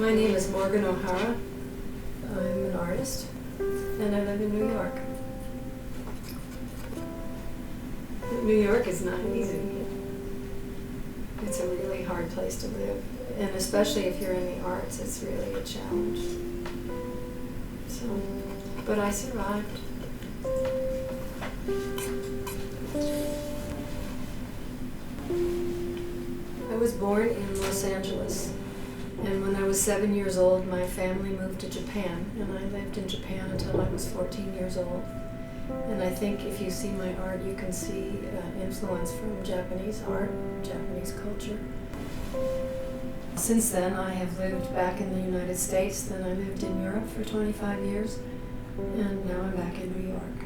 My name is Morgan O'Hara. I'm an artist, and I live in New York. New York is not easy. It's a really hard place to live, and especially if you're in the arts, it's really a challenge. So, but I survived. I was born in Los Angeles, and when I was 7 years old, my family moved to Japan, and I lived in Japan until I was 14 years old. And I think if you see my art, you can see influence from Japanese art, Japanese culture. Since then, I have lived back in the United States, then I lived in Europe for 25 years, and now I'm back in New York.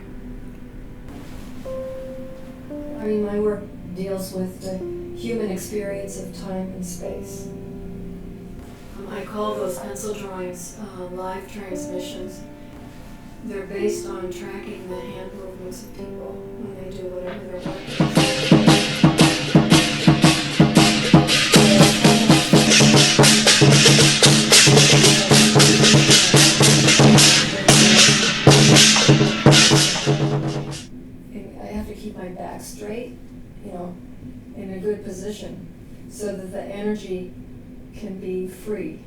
I mean, my work deals with the human experience of time and space. I call those pencil drawings live transmissions. They're based on tracking the hand movements of people when they do whatever they're working. I have to keep my back straight, in a good position, so that the energy can be free.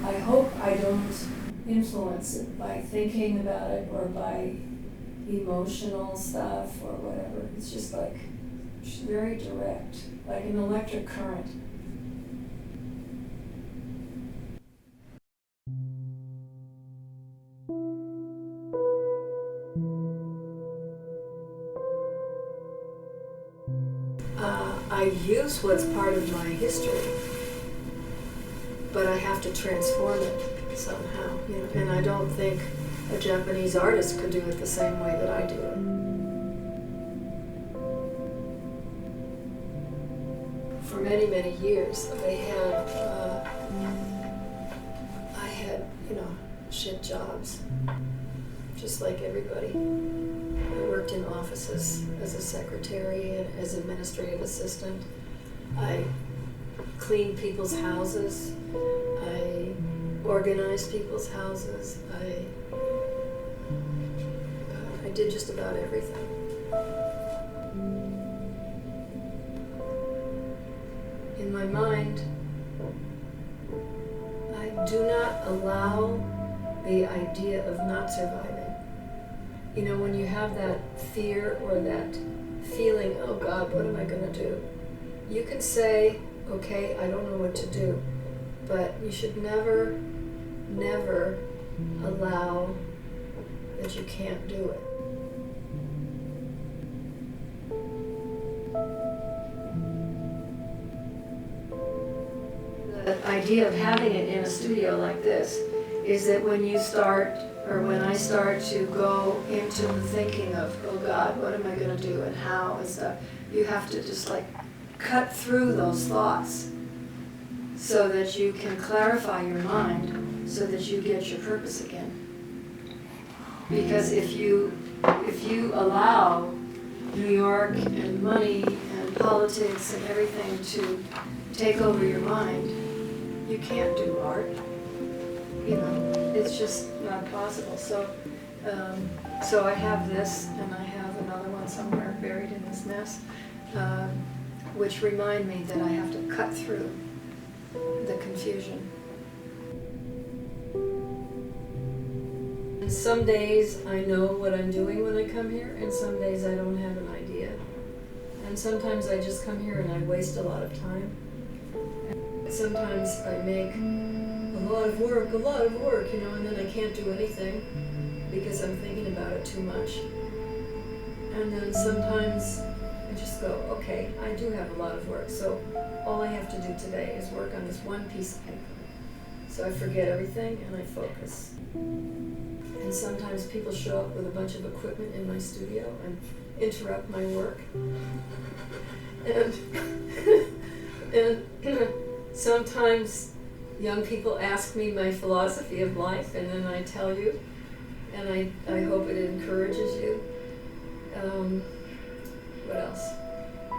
I hope I don't influence it by thinking about it or by emotional stuff or whatever. It's just like very direct, like an electric current. I use what's part of my history, but I have to transform it somehow, and I don't think a Japanese artist could do it the same way that I do it. For many, many years, I had, shit jobs, just like everybody. I worked in offices as a secretary and as administrative assistant. I cleaned people's houses. I organized people's houses. I did just about everything. In my mind, I do not allow the idea of not surviving. When you have that fear or that feeling, oh God, what am I going to do? You can say, okay, I don't know what to do, but you should never, never allow that you can't do it. The idea of having it in a studio like this is that when you start, or when I start to go into the thinking of, oh God, what am I going to do and how and stuff, you have to just cut through those thoughts so that you can clarify your mind so that you get your purpose again. Because if you allow New York and money and politics and everything to take over your mind, you can't do art. It's just not possible. So I have this, and I have another one somewhere buried in this mess, which remind me that I have to cut through the confusion. And some days I know what I'm doing when I come here, and some days I don't have an idea. And sometimes I just come here and I waste a lot of time. Sometimes I make a lot of work, and then I can't do anything because I'm thinking about it too much. And then sometimes I just go, okay, I do have a lot of work, so all I have to do today is work on this one piece of paper. So I forget everything and I focus. And sometimes people show up with a bunch of equipment in my studio and interrupt my work. And sometimes young people ask me my philosophy of life, and then I tell you, and I hope it encourages you. What else?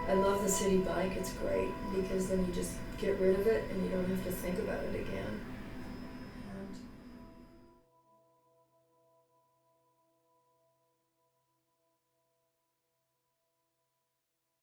I love the city bike. It's great because then you just get rid of it and you don't have to think about it again.